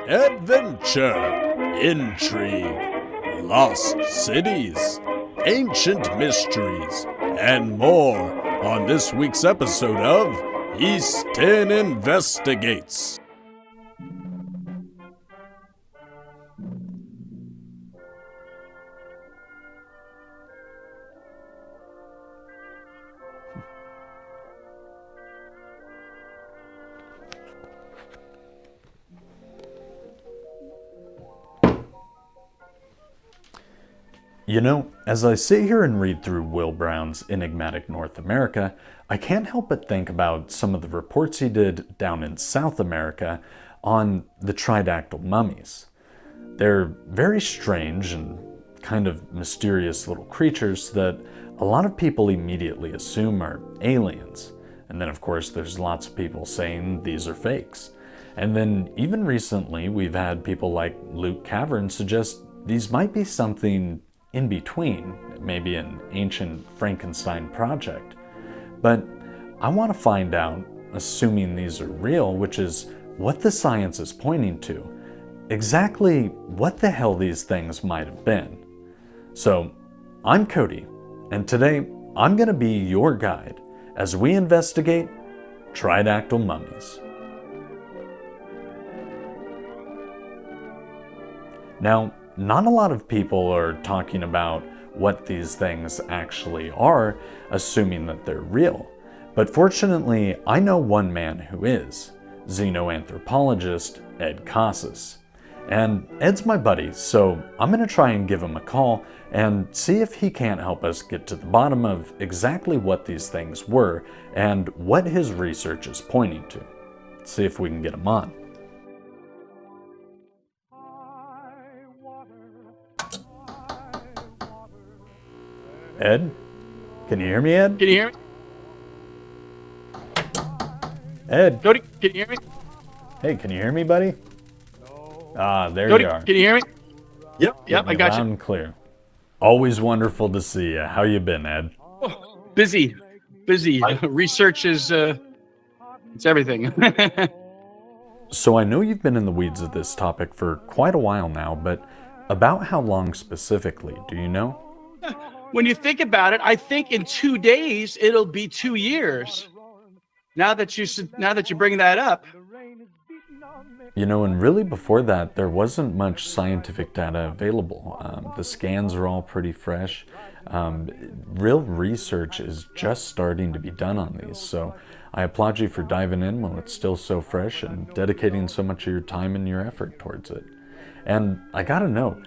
adventure, intrigue, lost cities, ancient mysteries, and more on this week's episode of East10 Investigates. You know, as I sit here and read through Will Brown's Enigmatic North America, I can't help but think about some of the reports he did down in South America on the Tridactyl Mummies. They're very strange and kind of mysterious little creatures that a lot of people immediately assume are aliens. And then of course there's lots of people saying these are fakes. And then even recently we've had people like Luke Cavern suggest these might be something in between, maybe an ancient Frankenstein project. But I want to find out, assuming these are real, which is what the science is pointing to, exactly what the hell these things might have been. So, I'm Cody, and today I'm going to be your guide as we investigate Tridactyl Mummies. Now, not a lot of people are talking about what these things actually are, assuming that they're real. But fortunately, I know one man who is, Xeno-Anthropologist Ed Casas. And Ed's my buddy, so I'm going to try and give him a call and see if he can't help us get to the bottom of exactly what these things were and what his research is pointing to. Let's see if we can get him on. Ed? Can you hear me, Ed? Can you hear me? Ed? Cody, can you hear me? Hey, can you hear me, buddy? There Cody, you are. can you hear me? Yep, I got Loud you. and clear. Always wonderful to see you. How you been, Ed? Oh, busy. Research is, it's everything. So I know you've been in the weeds of this topic for quite a while now, but about how long specifically, do you know? When you think about it, I think in 2 days, it'll be 2 years. Now that you bring that up. You know, and really before that, there wasn't much scientific data available. The scans are all pretty fresh. Real research is just starting to be done on these, so I applaud you for diving in while it's still so fresh and dedicating so much of your time and your effort towards it. And I gotta know,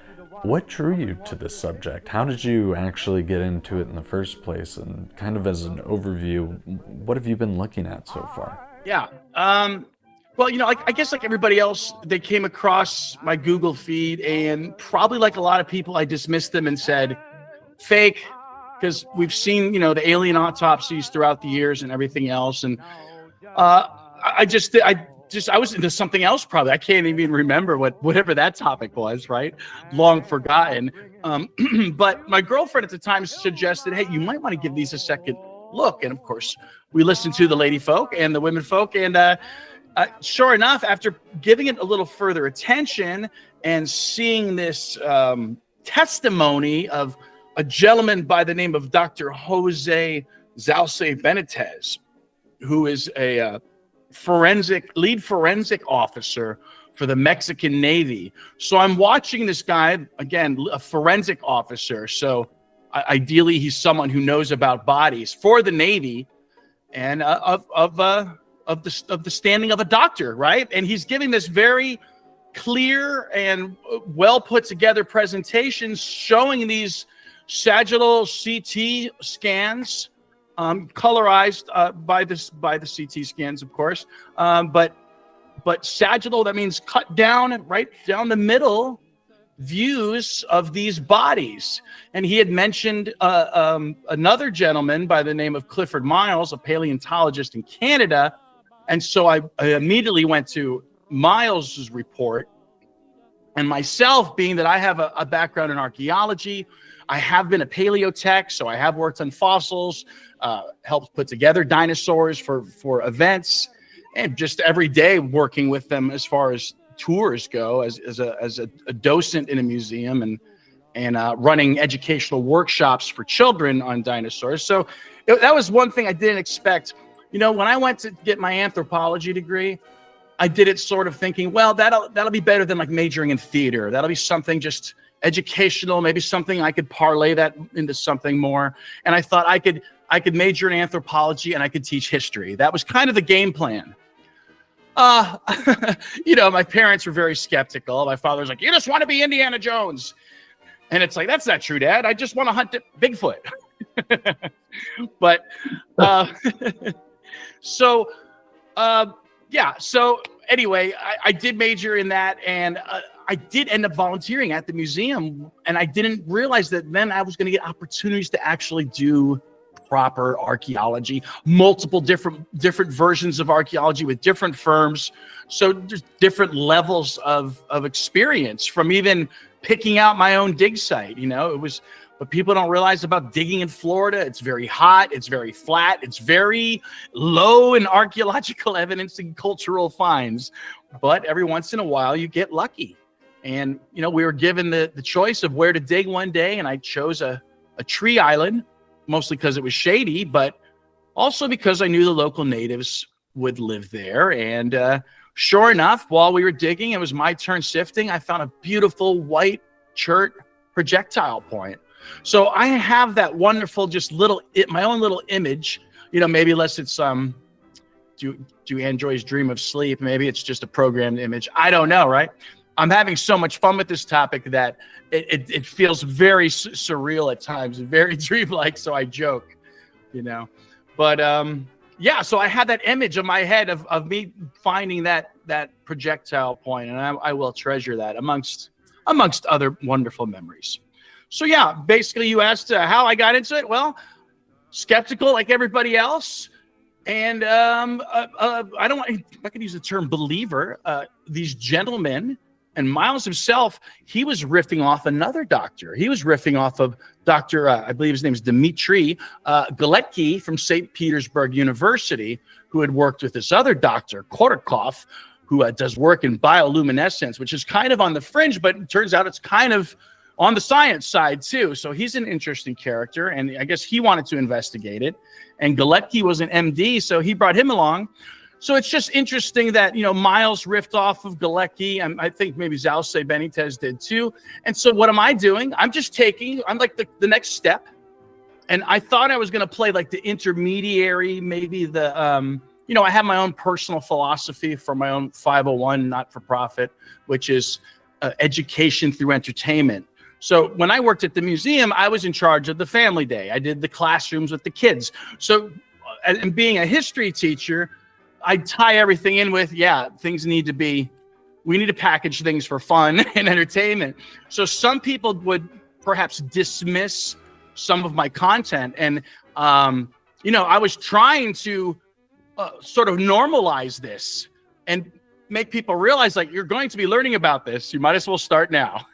what drew you to this subject? How did you actually get into it in the first place? And kind of as an overview, what have you been looking at so far? Yeah. Well, you know, I guess like everybody else, they came across my Google feed, and probably like a lot of people, I dismissed them and said, fake, because we've seen, you know, the alien autopsies throughout the years and everything else. And I was into something else probably. I can't even remember whatever that topic was, right? Long forgotten. But my girlfriend at the time suggested, hey, you might want to give these a second look. And of course, we listened to the lady folk and the women folk. And sure enough, after giving it a little further attention and seeing this testimony of a gentleman by the name of Dr. Jose Zalce Benitez, who is a lead forensic officer for the Mexican Navy. So I'm watching this guy, again, a forensic officer. So ideally he's someone who knows about bodies for the Navy and of the standing of a doctor, right? And he's giving this very clear and well put together presentation showing these sagittal CT scans, colorized by the CT scans, of course, but sagittal, that means cut down, right down the middle views of these bodies. And he had mentioned another gentleman by the name of Clifford Miles, a paleontologist in Canada. And so I immediately went to Miles's report, and myself, being that I have a background in archaeology, I have been a paleotech, so I have worked on fossils, helped put together dinosaurs for events, and just every day working with them as far as tours go as a docent in a museum and running educational workshops for children on dinosaurs. So that was one thing I didn't expect. You know, when I went to get my anthropology degree, I did it sort of thinking, well, that'll be better than like majoring in theater. That'll be something just educational, maybe something I could parlay that into something more. And I thought I could major in anthropology and I could teach history. That was kind of the game plan. You know, my parents were very skeptical. My father was like, you just want to be Indiana Jones. And it's like, that's not true, Dad. I just want to hunt Bigfoot. But yeah. So anyway, I did major in that, and I did end up volunteering at the museum, and I didn't realize that then I was going to get opportunities to actually do proper archaeology, multiple different versions of archaeology with different firms. So there's different levels of experience, from even picking out my own dig site. You know, it was, what people don't realize about digging in Florida, it's very hot, it's very flat, it's very low in archaeological evidence and cultural finds. But every once in a while you get lucky. And, you know, we were given the choice of where to dig one day, and I chose a tree island, mostly because it was shady, but also because I knew the local natives would live there. And sure enough, while we were digging, it was my turn sifting, I found a beautiful white chert projectile point. So I have that wonderful, just my own little image, you know, maybe unless it's do androids dream of sleep? Maybe it's just a programmed image. I don't know, right? I'm having so much fun with this topic that it feels very surreal at times, very dreamlike. So I joke, you know, but yeah. So I had that image in my head of me finding that projectile point, and I will treasure that amongst other wonderful memories. So yeah, basically you asked how I got into it. Well, skeptical like everybody else. And I don't want, I could use the term believer. These gentlemen, and Miles himself, he was riffing off another doctor. He was riffing off of Dr. I believe his name is Dmitry Galetki from St. Petersburg University, who had worked with this other doctor, Korokov, who does work in bioluminescence, which is kind of on the fringe, but it turns out it's kind of on the science side too. So he's an interesting character, and I guess he wanted to investigate it. And Galetki was an MD, so he brought him along. So it's just interesting that, you know, Miles riffed off of Galecki, and I think maybe Zalce Benitez did too. And so what am I doing? I'm like the next step. And I thought I was going to play like the intermediary, maybe the, you know, I have my own personal philosophy for my own 501 not-for-profit, which is education through entertainment. So when I worked at the museum, I was in charge of the family day. I did the classrooms with the kids. So, and being a history teacher, I tie everything in with, we need to package things for fun and entertainment. So some people would perhaps dismiss some of my content. And, you know, I was trying to sort of normalize this and make people realize, like, you're going to be learning about this. You might as well start now.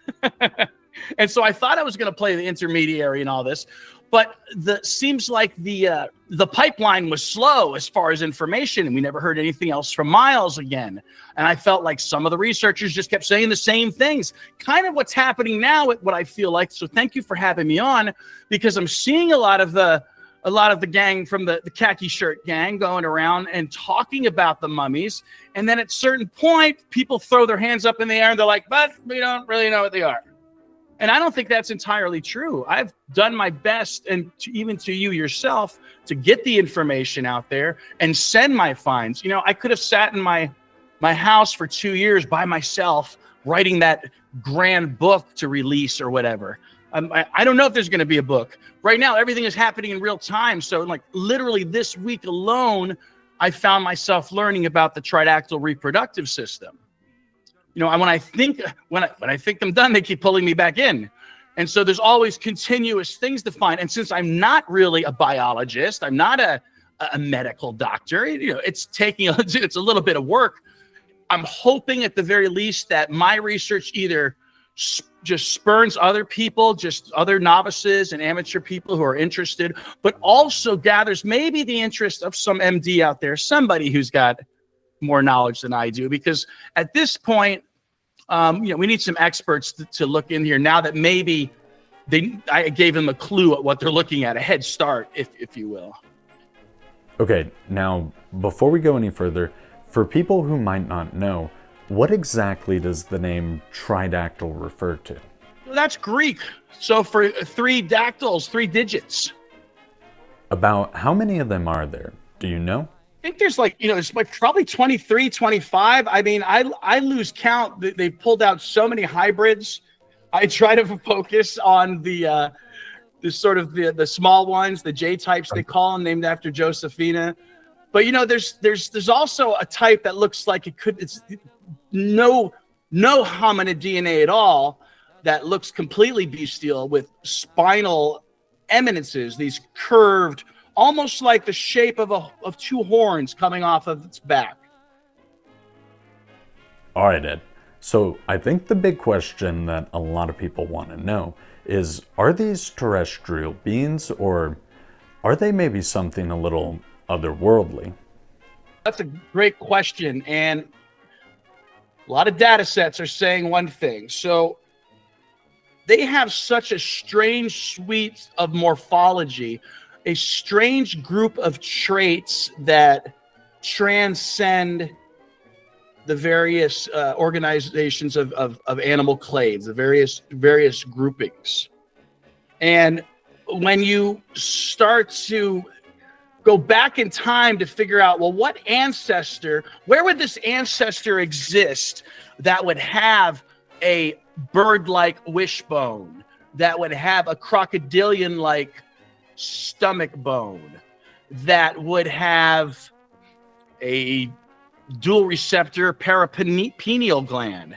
And so I thought I was going to play the intermediary and all this, but seems like the pipeline was slow as far as information, and we never heard anything else from Miles again. And I felt like some of the researchers just kept saying the same things, kind of what's happening now with what I feel like. So thank you for having me on, because I'm seeing a lot of the gang from the khaki shirt gang going around and talking about the mummies. And then at a certain point, people throw their hands up in the air and they're like, but we don't really know what they are. And I don't think that's entirely true. I've done my best, and even to you yourself, to get the information out there and send my finds. You know, I could have sat in my house for 2 years by myself, writing that grand book to release or whatever. I don't know if there's going to be a book. Right now, everything is happening in real time. So like literally this week alone, I found myself learning about the tridactyl reproductive system. You know, when I think I'm done, they keep pulling me back in. And so there's always continuous things to find. And since I'm not really a biologist, I'm not a medical doctor, you know, it's a little bit of work. I'm hoping at the very least that my research either just spurns other people, just other novices and amateur people who are interested, but also gathers maybe the interest of some MD out there, somebody who's got more knowledge than I do. Because at this point, We need some experts to look in here now that maybe I gave them a clue at what they're looking at, a head start, if you will. Okay, now, before we go any further, for people who might not know, what exactly does the name tridactyl refer to? Well, that's Greek. So for 3 dactyls, 3 digits. About how many of them are there? Do you know? I think there's there's probably 23, 25. I mean, I lose count. They pulled out so many hybrids. I try to focus on the small ones, the J types they call them, named after Josephina. But there's also a type that looks like it's no hominid DNA at all, that looks completely bestial with spinal eminences, these curved, almost like the shape of 2 horns coming off of its back. All right, Ed. So I think the big question that a lot of people want to know is, are these terrestrial beings, or are they maybe something a little otherworldly? That's a great question, and a lot of data sets are saying one thing. So they have such a strange suite of morphology, a strange group of traits that transcend the various organizations of animal clades, the various groupings. And when you start to go back in time to figure out, well, where would this ancestor exist that would have a bird-like wishbone, that would have a crocodilian-like stomach bone, that would have a dual receptor peripineal gland.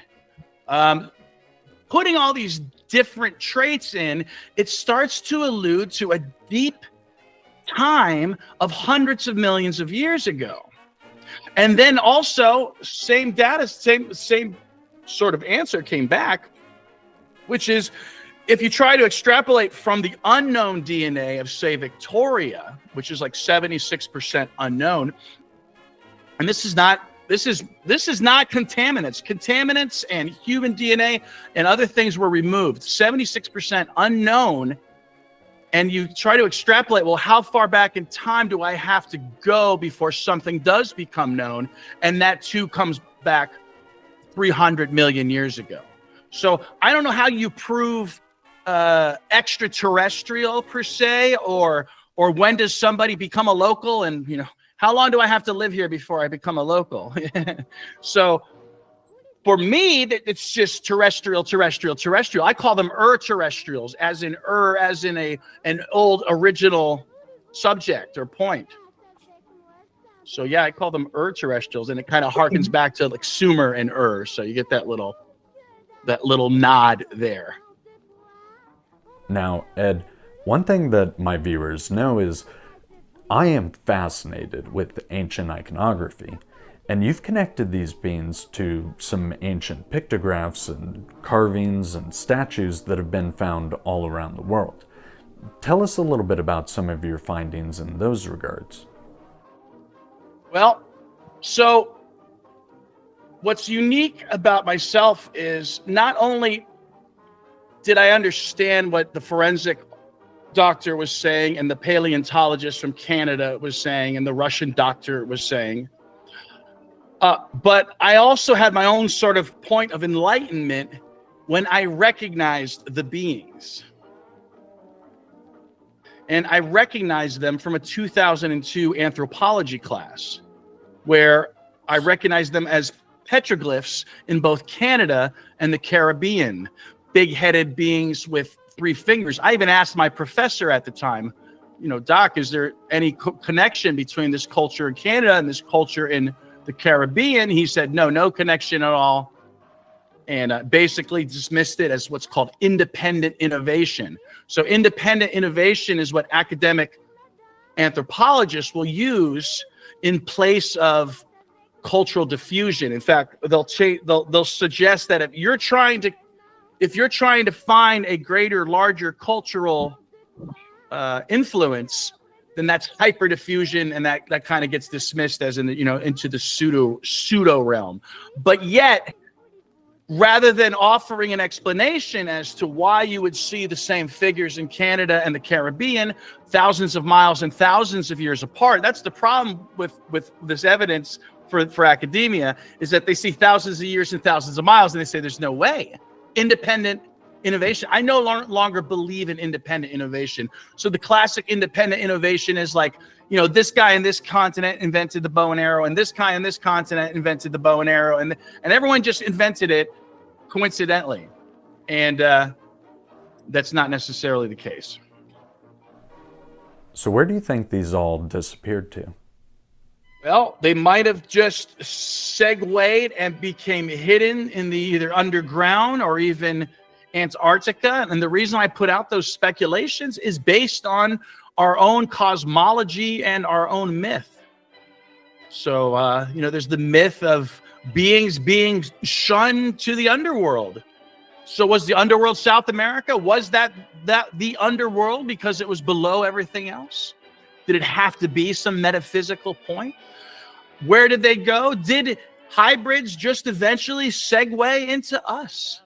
Putting all these different traits in, it starts to allude to a deep time of hundreds of millions of years ago. And then also, same data, same sort of answer came back, which is, if you try to extrapolate from the unknown DNA of, say, Victoria, which is like 76% unknown, and this is not contaminants. Contaminants and human DNA and other things were removed. 76% unknown. And you try to extrapolate, well, how far back in time do I have to go before something does become known? And that too comes back 300 million years ago. So I don't know how you prove extraterrestrial per se, or when does somebody become a local, and how long do I have to live here before I become a local? So for me, it's just terrestrial. I call them terrestrials, as in an old original subject or point. So yeah, I call them terrestrials, and it kind of harkens back to like Sumer and so you get that little nod there. Now, Ed, one thing that my viewers know is I am fascinated with ancient iconography, and you've connected these beings to some ancient pictographs and carvings and statues that have been found all around the world. Tell us a little bit about some of your findings in those regards. Well, so what's unique about myself is not only did I understand what the forensic doctor was saying and the paleontologist from Canada was saying and the Russian doctor was saying, but I also had my own sort of point of enlightenment when I recognized the beings. And I recognized them from a 2002 anthropology class, where I recognized them as petroglyphs in both Canada and the Caribbean, big-headed beings with 3 fingers. I even asked my professor at the time, Doc, is there any connection between this culture in Canada and this culture in the Caribbean? He said, no connection at all. And basically dismissed it as what's called independent innovation. So independent innovation is what academic anthropologists will use in place of cultural diffusion. In fact, they'll suggest that if you're trying to find a greater, larger cultural influence, then that's hyper diffusion, and that kind of gets dismissed as into the pseudo realm. But yet, rather than offering an explanation as to why you would see the same figures in Canada and the Caribbean thousands of miles and thousands of years apart. That's the problem with this evidence for academia, is that they see thousands of years and thousands of miles and they say there's no way. Independent innovation. I no longer believe in independent innovation. So the classic independent innovation is like, you know, this guy in this continent invented the bow and arrow, and this guy in this continent invented the bow and arrow, and everyone just invented it coincidentally. And that's not necessarily the case. So where do you think these all disappeared to? Well, they might have just segued and became hidden in the either underground or even Antarctica. And the reason I put out those speculations is based on our own cosmology and our own myth. So, you know, there's the myth of beings being shunned to the underworld. So was the underworld South America? Was that the underworld because it was below everything else? Did it have to be some metaphysical point? Where did they go? Did hybrids just eventually segue into us?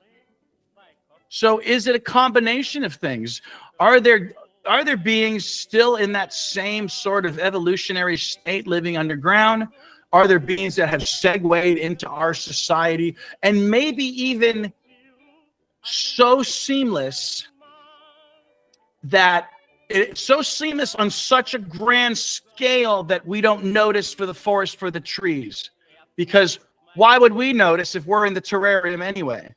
So is it a combination of things? Are there beings still in that same sort of evolutionary state living underground? Are there beings that have segued into our society and maybe even so seamless that it's so seamless on such a grand scale that we don't notice for the forest for the trees? Because why would we notice if we're in the terrarium anyway?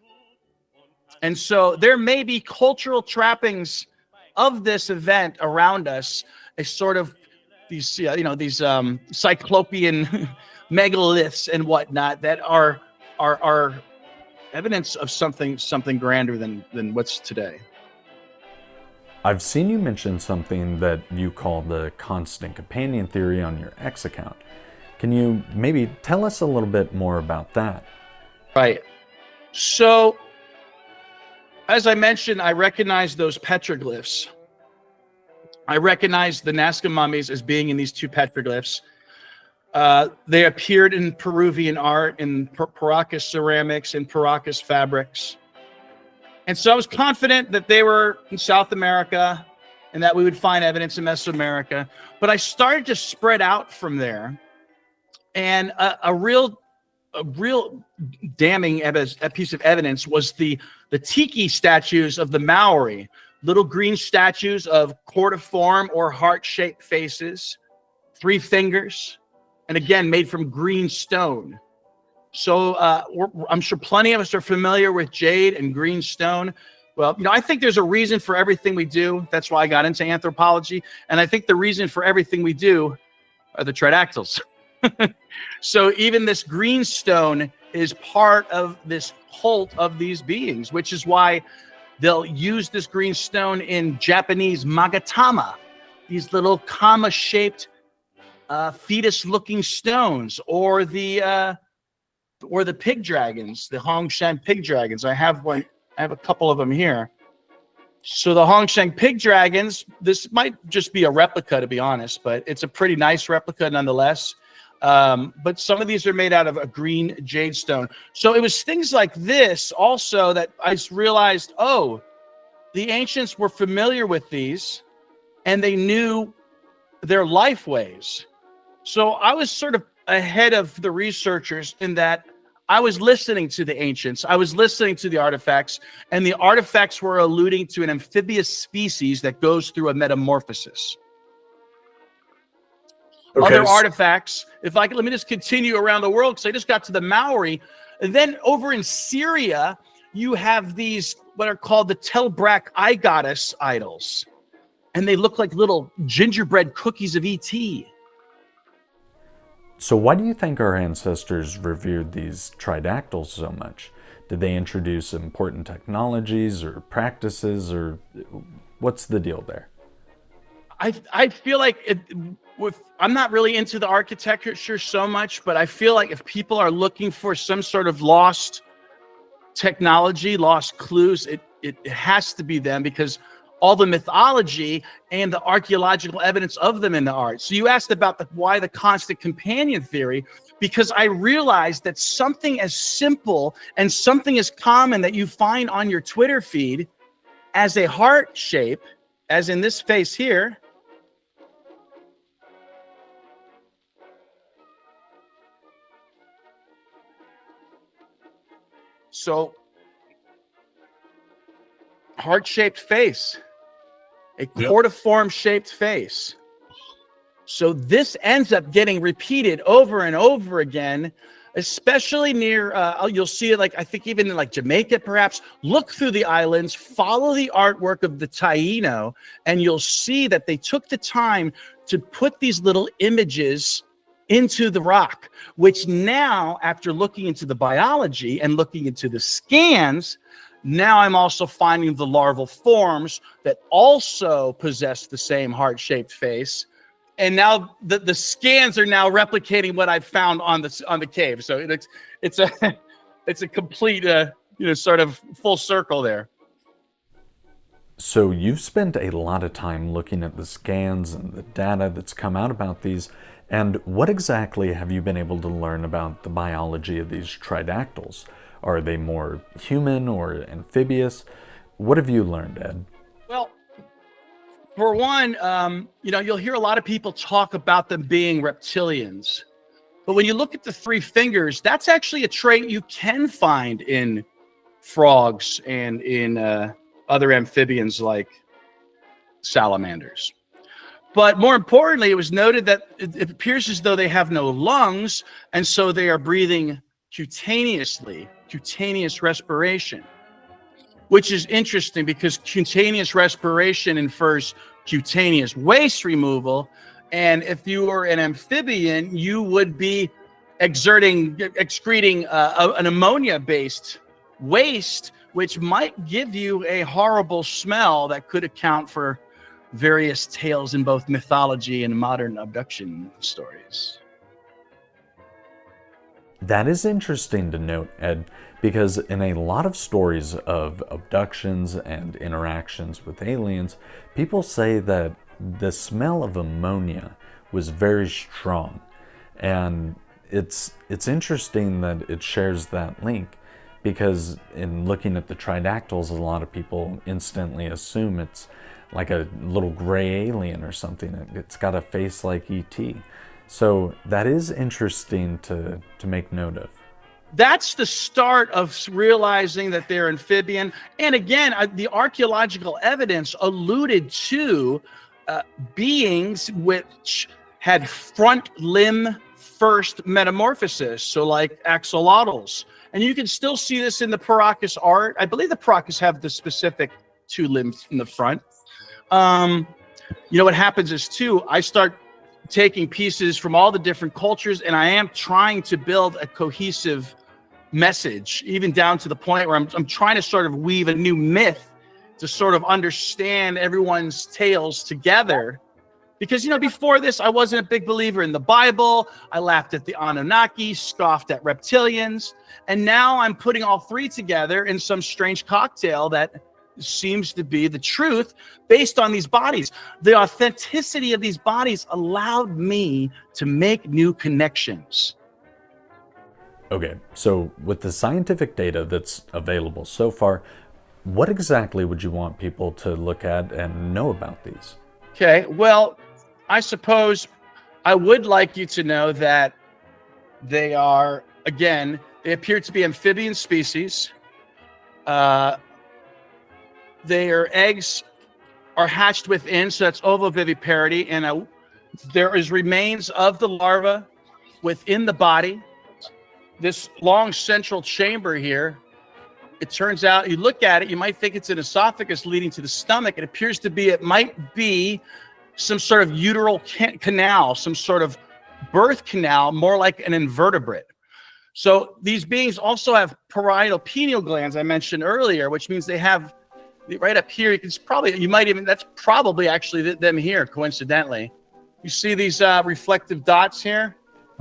And so there may be cultural trappings of this event around us, a sort of these, you know, these cyclopion megaliths and whatnot that are evidence of something grander than what's today. I've seen you mention something that you call the constant companion theory on your X account. Can you maybe tell us a little bit more about that? Right. So, as I mentioned, I recognize those petroglyphs. I recognize the Nazca mummies as being in these two petroglyphs. They appeared in Peruvian art, in Paracas ceramics and Paracas fabrics. And so I was confident that they were in South America and that we would find evidence in Mesoamerica. But I started to spread out from there. And a real damning piece of evidence was the tiki statues of the Maori, little green statues of cordiform or heart-shaped faces, 3 fingers, and again, made from green stone. So I'm sure plenty of us are familiar with jade and green stone. Well, you know, I think there's a reason for everything we do. That's why I got into anthropology. And I think the reason for everything we do are the tridactyls. So even this green stone is part of this cult of these beings, which is why they'll use this green stone in Japanese magatama, these little comma-shaped fetus-looking stones, or the pig dragons, the Hongshan pig dragons. I have a couple of them here. So the Hongshan pig dragons, this might just be a replica, to be honest, but it's a pretty nice replica nonetheless. But some of these are made out of a green jade stone. So it was things like this also that I realized, oh, the ancients were familiar with these and they knew their life ways. So I was sort of ahead of the researchers in that I was listening to the ancients. I was listening to the artifacts, and the artifacts were alluding to an amphibious species that goes through a metamorphosis. Okay. Other artifacts, let me just continue around the world because I just got to the Maori. And then over in Syria, you have these, what are called the Telbrak eye goddess idols. And they look like little gingerbread cookies of E.T. So why do you think our ancestors revered these tridactyls so much? Did they introduce important technologies or practices, or what's the deal there? I feel like I'm not really into the architecture so much, but I feel like if people are looking for some sort of lost technology, lost clues, it has to be them, because all the mythology and the archaeological evidence of them in the art. So you asked about why the constant companion theory, because I realized that something as simple and something as common that you find on your Twitter feed as a heart shape, as in this face here, so heart-shaped face, a cordiform shaped face. So this ends up getting repeated over and over again, especially near, you'll see it, like, I think even in like Jamaica, perhaps. Look through the islands, follow the artwork of the Taino, and you'll see that they took the time to put these little images into the rock, which now, after looking into the biology and looking into the scans, now I'm also finding the larval forms that also possess the same heart-shaped face. And now the scans are now replicating what I've found on the cave. So it's a complete sort of full circle there. So you've spent a lot of time looking at the scans and the data that's come out about these. And what exactly have you been able to learn about the biology of these tridactyls? Are they more human or amphibious? What have you learned, Ed? Well, for one, you'll hear a lot of people talk about them being reptilians. But when you look at the 3 fingers, that's actually a trait you can find in frogs and in other amphibians like salamanders. But more importantly, it was noted that it appears as though they have no lungs, and so they are breathing cutaneously, cutaneous respiration, which is interesting because cutaneous respiration infers cutaneous waste removal. And if you were an amphibian, you would be excreting an ammonia-based waste, which might give you a horrible smell that could account for various tales in both mythology and modern abduction stories. That is interesting to note, Ed, because in a lot of stories of abductions and interactions with aliens, people say that the smell of ammonia was very strong. And it's interesting that it shares that link, because in looking at the tridactyls, a lot of people instantly assume it's like a little gray alien or something. It's got a face like E.T. So that is interesting to make note of. That's the start of realizing that they're amphibian. And again, the archaeological evidence alluded to beings which had front limb first metamorphosis, so like axolotls. And you can still see this in the Paracas art. I believe the Paracas have the specific 2 limbs in the front. What happens is, too, I start taking pieces from all the different cultures, and I am trying to build a cohesive message, even down to the point where I'm trying to sort of weave a new myth to sort of understand everyone's tales together. Because, before this, I wasn't a big believer in the Bible. I laughed at the Anunnaki, scoffed at reptilians. And now I'm putting all 3 together in some strange cocktail that seems to be the truth based on these bodies. The authenticity of these bodies allowed me to make new connections. Okay, so with the scientific data that's available so far, what exactly would you want people to look at and know about these? Okay, well, I suppose I would like you to know that they are, again, they appear to be amphibian species. Their eggs are hatched within, so that's ovoviviparity, and there is remains of the larva within the body. This long central chamber here, it turns out, you look at it, you might think it's an esophagus leading to the stomach. It might be some sort of uteral canal, some sort of birth canal, more like an invertebrate. So these beings also have parietal pineal glands I mentioned earlier, which means they have right up here. That's probably actually them here, coincidentally. You see these reflective dots here?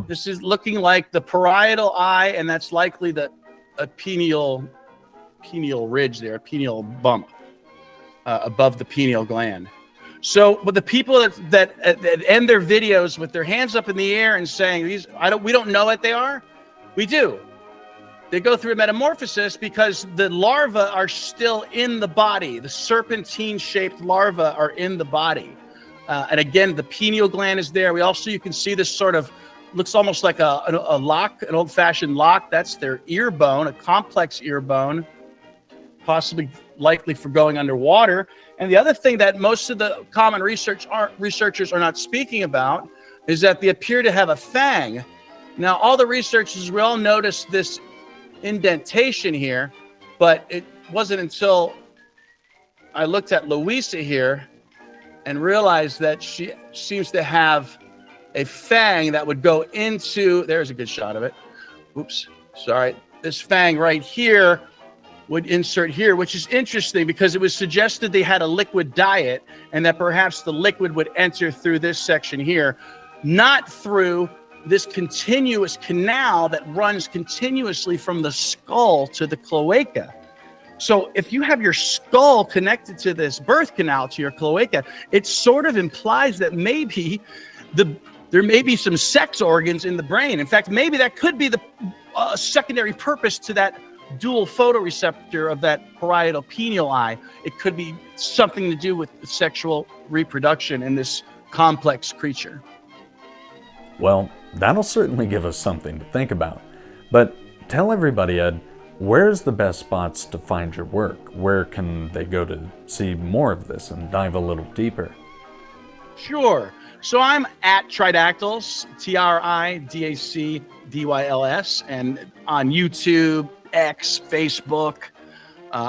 This is looking like the parietal eye, and that's likely a pineal ridge there, a pineal bump. above the pineal gland. So, but the people that end their videos with their hands up in the air and saying we don't know what they are, we do. They go through a metamorphosis because the larvae are still in the body. The serpentine-shaped larvae are in the body. And again, the pineal gland is there. You can see this sort of, looks almost like a lock, an old-fashioned lock. That's their ear bone, a complex ear bone, possibly likely for going underwater. And the other thing that most of the common researchers are not speaking about is that they appear to have a fang. Now, all the researchers, we all noticed this indentation here, but it wasn't until I looked at Louisa here and realized that she seems to have a fang that would go into, there's a good shot of it. Oops, sorry. This fang right here would insert here, which is interesting because it was suggested they had a liquid diet and that perhaps the liquid would enter through this section here, not through this continuous canal that runs continuously from the skull to the cloaca. So if you have your skull connected to this birth canal, to your cloaca, it sort of implies that maybe there may be some sex organs in the brain. In fact, maybe that could be the secondary purpose to that dual photoreceptor of that parietal pineal eye. It could be something to do with sexual reproduction in this complex creature. Well, that'll certainly give us something to think about. But tell everybody, Ed, where's the best spots to find your work? Where can they go to see more of this and dive a little deeper? Sure. So I'm at Tridactyls, Tridacdyls, and on YouTube, X, Facebook,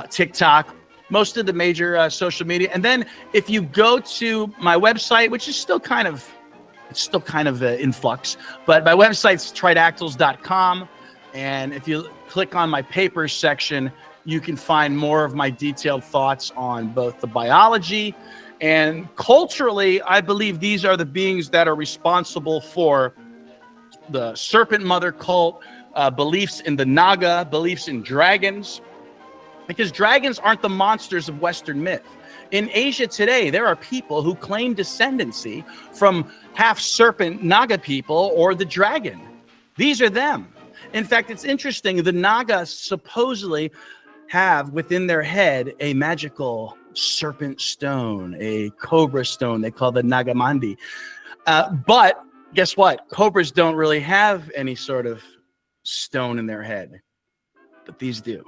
TikTok, most of the major social media. And then if you go to my website, which is still kind of in flux, but my website's tridactyls.com. And if you click on my papers section, you can find more of my detailed thoughts on both the biology and culturally. I believe these are the beings that are responsible for the serpent mother cult, beliefs in the Naga, beliefs in dragons, because dragons aren't the monsters of Western myth. In Asia today, there are people who claim descendancy from half serpent Naga people or the dragon. These are them. In fact, it's interesting. The Naga supposedly have within their head a magical serpent stone, a cobra stone they call the Nagamandi. But guess what? Cobras don't really have any sort of stone in their head, but these do.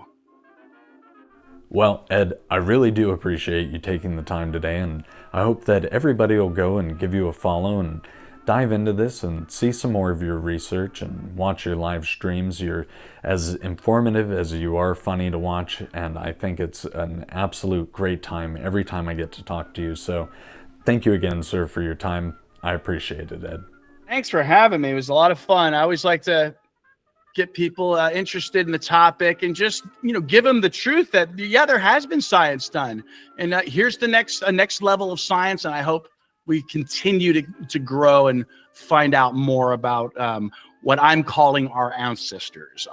Well, Ed, I really do appreciate you taking the time today, and I hope that everybody will go and give you a follow and dive into this and see some more of your research and watch your live streams. You're as informative as you are funny to watch, and I think it's an absolute great time every time I get to talk to you. So thank you again, sir, for your time. I appreciate it, Ed. Thanks for having me. It was a lot of fun. I always like to get people interested in the topic and just, give them the truth that, yeah, there has been science done. And here's the next level of science. And I hope we continue to grow and find out more about what I'm calling our ancestors.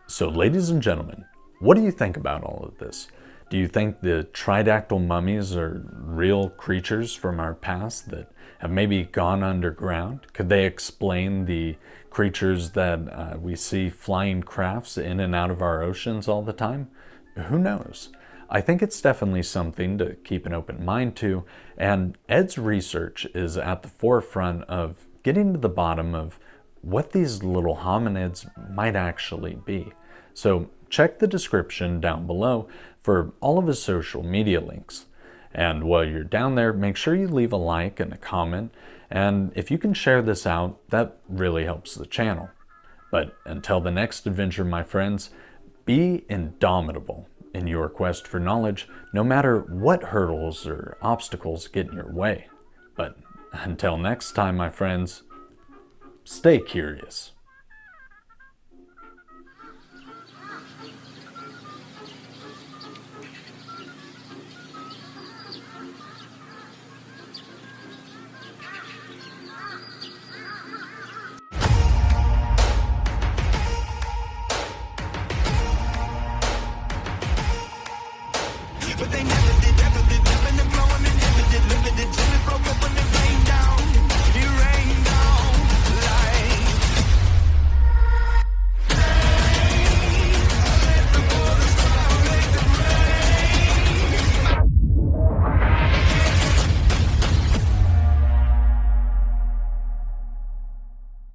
So, ladies and gentlemen, what do you think about all of this? Do you think the Tridactyl mummies are real creatures from our past that have maybe gone underground? Could they explain the creatures that we see flying crafts in and out of our oceans all the time? Who knows? I think it's definitely something to keep an open mind to, and Ed's research is at the forefront of getting to the bottom of what these little hominids might actually be. So check the description down below for all of his social media links. And while you're down there, make sure you leave a like and a comment, and if you can share this out, that really helps the channel. But until the next adventure, my friends, be indomitable in your quest for knowledge, no matter what hurdles or obstacles get in your way. But until next time, my friends, stay curious.